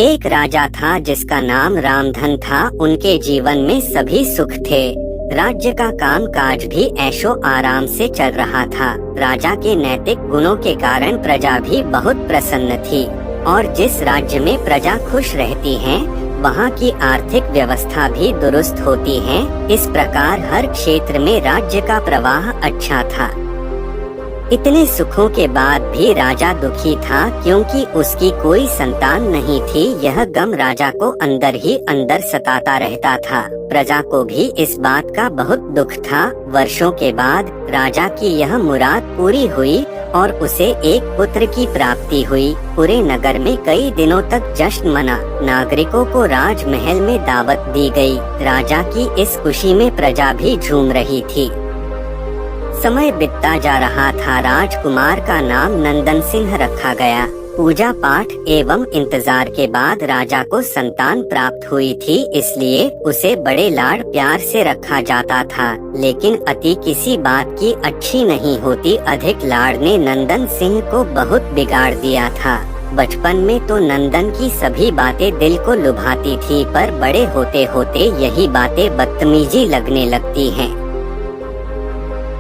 एक राजा था जिसका नाम रामधन था। उनके जीवन में सभी सुख थे। राज्य का काम काज भी ऐशो आराम से चल रहा था। राजा के नैतिक गुणों के कारण प्रजा भी बहुत प्रसन्न थी और जिस राज्य में प्रजा खुश रहती है वहाँ की आर्थिक व्यवस्था भी दुरुस्त होती है। इस प्रकार हर क्षेत्र में राज्य का प्रवाह अच्छा था। इतने सुखों के बाद भी राजा दुखी था क्योंकि उसकी कोई संतान नहीं थी। यह गम राजा को अंदर ही अंदर सताता रहता था। प्रजा को भी इस बात का बहुत दुख था। वर्षों के बाद राजा की यह मुराद पूरी हुई और उसे एक पुत्र की प्राप्ति हुई। पूरे नगर में कई दिनों तक जश्न मना। नागरिकों को राजमहल में दावत दी गई। राजा की इस खुशी में प्रजा भी झूम रही थी। समय बीतता जा रहा था। राजकुमार का नाम नंदन सिंह रखा गया। पूजा पाठ एवं इंतजार के बाद राजा को संतान प्राप्त हुई थी, इसलिए उसे बड़े लाड प्यार से रखा जाता था। लेकिन अति किसी बात की अच्छी नहीं होती। अधिक लाड़ ने नंदन सिंह को बहुत बिगाड़ दिया था। बचपन में तो नंदन की सभी बातें दिल को लुभाती थी, पर बड़े होते होते यही बातें बदतमीजी लगने लगती हैं।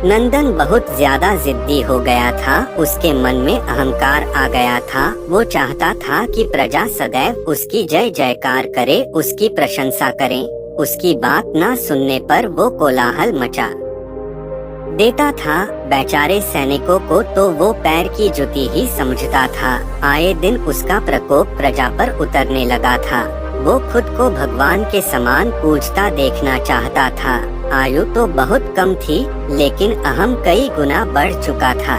नंदन बहुत ज्यादा जिद्दी हो गया था। उसके मन में अहंकार आ गया था। वो चाहता था कि प्रजा सदैव उसकी जय जयकार करे, उसकी प्रशंसा करें। उसकी बात न सुनने पर वो कोलाहल मचा देता था। बेचारे सैनिकों को तो वो पैर की जुती ही समझता था। आए दिन उसका प्रकोप प्रजा पर उतरने लगा था। वो खुद को भगवान के समान पूजता देखना चाहता था। आयु तो बहुत कम थी, लेकिन अहम कई गुना बढ़ चुका था।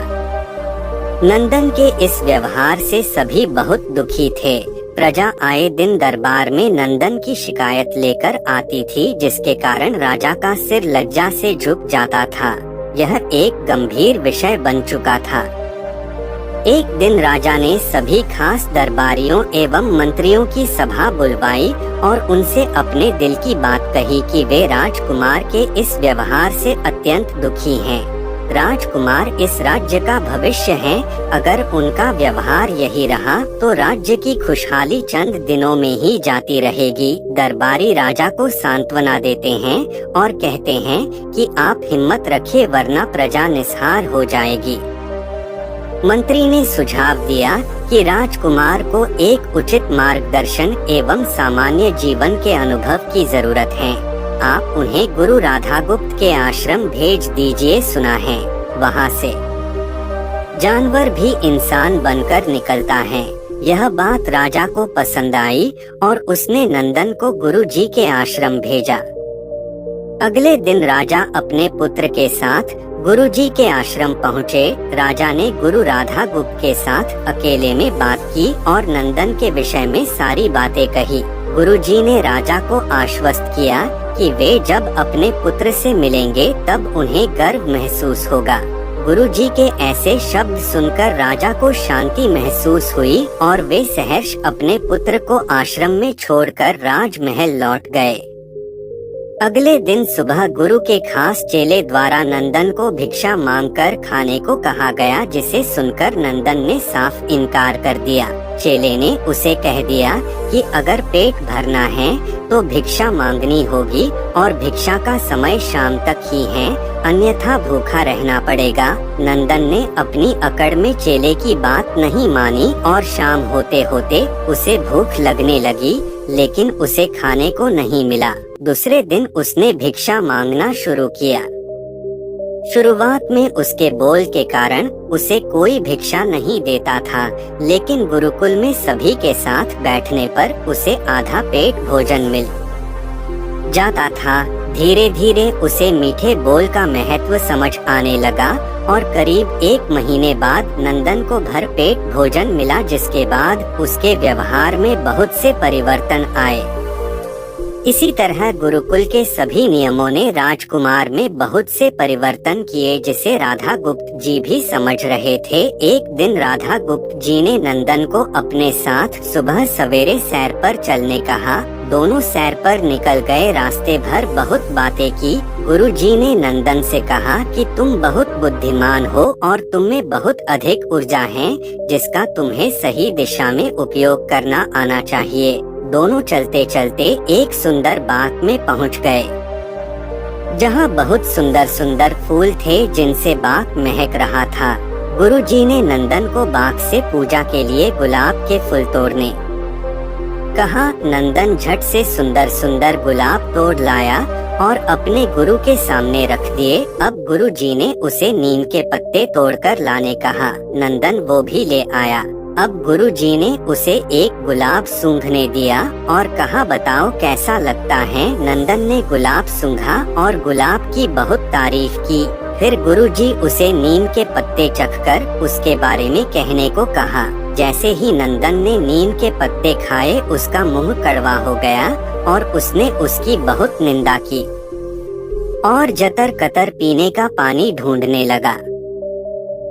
नंदन के इस व्यवहार से सभी बहुत दुखी थे। प्रजा आए दिन दरबार में नंदन की शिकायत लेकर आती थी, जिसके कारण राजा का सिर लज्जा से झुक जाता था। यह एक गंभीर विषय बन चुका था। एक दिन राजा ने सभी खास दरबारियों एवं मंत्रियों की सभा बुलवाई और उनसे अपने दिल की बात कही कि वे राजकुमार के इस व्यवहार से अत्यंत दुखी हैं। राजकुमार इस राज्य का भविष्य हैं। अगर उनका व्यवहार यही रहा तो राज्य की खुशहाली चंद दिनों में ही जाती रहेगी। दरबारी राजा को सांत्वना देते हैं और कहते हैं कि आप हिम्मत रखिए, वरना प्रजा निस्हार हो जाएगी। मंत्री ने सुझाव दिया कि राजकुमार को एक उचित मार्गदर्शन एवं सामान्य जीवन के अनुभव की जरूरत है। आप उन्हें गुरु राधागुप्त के आश्रम भेज दीजिए। सुना है वहाँ से जानवर भी इंसान बनकर निकलता है। यह बात राजा को पसंद आई और उसने नंदन को गुरु जी के आश्रम भेजा। अगले दिन राजा अपने पुत्र के साथ गुरुजी के आश्रम पहुँचे। राजा ने गुरु राधागुप्त के साथ अकेले में बात की और नंदन के विषय में सारी बातें कही। गुरुजी ने राजा को आश्वस्त किया कि वे जब अपने पुत्र से मिलेंगे तब उन्हें गर्व महसूस होगा। गुरुजी के ऐसे शब्द सुनकर राजा को शांति महसूस हुई और वे सहर्ष अपने पुत्र को आश्रम में छोड़कर राजमहल लौट गए। अगले दिन सुबह गुरु के खास चेले द्वारा नंदन को भिक्षा मांगकर खाने को कहा गया, जिसे सुनकर नंदन ने साफ इनकार कर दिया। चेले ने उसे कह दिया कि अगर पेट भरना है तो भिक्षा मांगनी होगी और भिक्षा का समय शाम तक ही है, अन्यथा भूखा रहना पड़ेगा। नंदन ने अपनी अकड़ में चेले की बात नहीं मानी और शाम होते होते उसे भूख लगने लगी, लेकिन उसे खाने को नहीं मिला। दूसरे दिन उसने भिक्षा मांगना शुरू किया। शुरुआत में उसके बोल के कारण उसे कोई भिक्षा नहीं देता था, लेकिन गुरुकुल में सभी के साथ बैठने पर उसे आधा पेट भोजन मिल जाता था। धीरे धीरे उसे मीठे बोल का महत्व समझ आने लगा और करीब 1 महीने बाद नंदन को भर पेट भोजन मिला, जिसके बाद उसके व्यवहार में बहुत से परिवर्तन आए। इसी तरह गुरुकुल के सभी नियमों ने राजकुमार में बहुत से परिवर्तन किए, जिसे राधा गुप्त जी भी समझ रहे थे। एक दिन राधा गुप्त जी ने नंदन को अपने साथ सुबह सवेरे सैर पर चलने कहा। दोनों सैर पर निकल गए। रास्ते भर बहुत बातें की। गुरुजी ने नंदन से कहा कि तुम बहुत बुद्धिमान हो और तुम में बहुत अधिक ऊर्जा है, जिसका तुम्हें सही दिशा में उपयोग करना आना चाहिए। दोनों चलते चलते एक सुंदर बाग में पहुंच गए, जहां बहुत सुंदर सुंदर फूल थे, जिनसे बाग महक रहा था। गुरुजी ने नंदन को बाग से पूजा के लिए गुलाब के फूल तोड़ने कहा। नंदन झट से सुंदर सुंदर गुलाब तोड़ लाया और अपने गुरु के सामने रख दिए। अब गुरुजी ने उसे नीम के पत्ते तोड़कर लाने कहा। नंदन वो भी ले आया। अब गुरुजी ने उसे एक गुलाब सूंघने दिया और कहा, बताओ कैसा लगता है। नंदन ने गुलाब सूंघा और गुलाब की बहुत तारीफ की। फिर गुरुजी उसे नीम के पत्ते चखकर उसके बारे में कहने को कहा। जैसे ही नंदन ने नीम के पत्ते खाए, उसका मुंह कड़वा हो गया और उसने उसकी बहुत निंदा की और जतर कतर पीने का पानी ढूंढने लगा।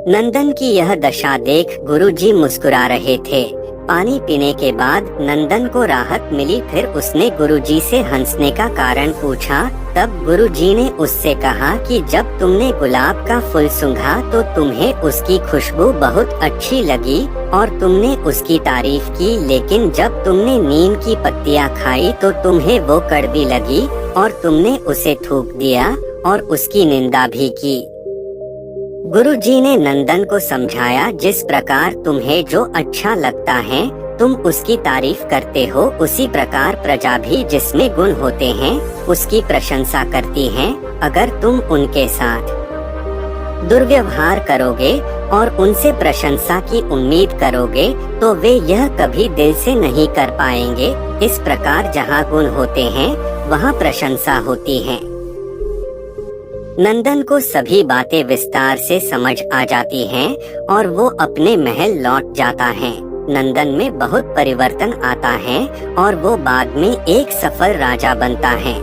नंदन की यह दशा देख गुरुजी मुस्कुरा रहे थे। पानी पीने के बाद नंदन को राहत मिली। फिर उसने गुरुजी से हंसने का कारण पूछा। तब गुरुजी ने उससे कहा कि जब तुमने गुलाब का फूल सूंघा तो तुम्हें उसकी खुशबू बहुत अच्छी लगी और तुमने उसकी तारीफ की, लेकिन जब तुमने नीम की पत्तियां खाई तो तुम्हें वो कड़वी लगी और तुमने उसे थूक दिया और उसकी निंदा भी की। गुरुजी ने नंदन को समझाया, जिस प्रकार तुम्हें जो अच्छा लगता है तुम उसकी तारीफ करते हो, उसी प्रकार प्रजा भी जिसमें गुण होते हैं उसकी प्रशंसा करती है। अगर तुम उनके साथ दुर्व्यवहार करोगे और उनसे प्रशंसा की उम्मीद करोगे तो वे यह कभी दिल से नहीं कर पाएंगे। इस प्रकार जहाँ गुण होते हैं वहाँ प्रशंसा होती है। नंदन को सभी बातें विस्तार से समझ आ जाती हैं और वो अपने महल लौट जाता है। नंदन में बहुत परिवर्तन आता है और वो बाद में एक सफल राजा बनता है।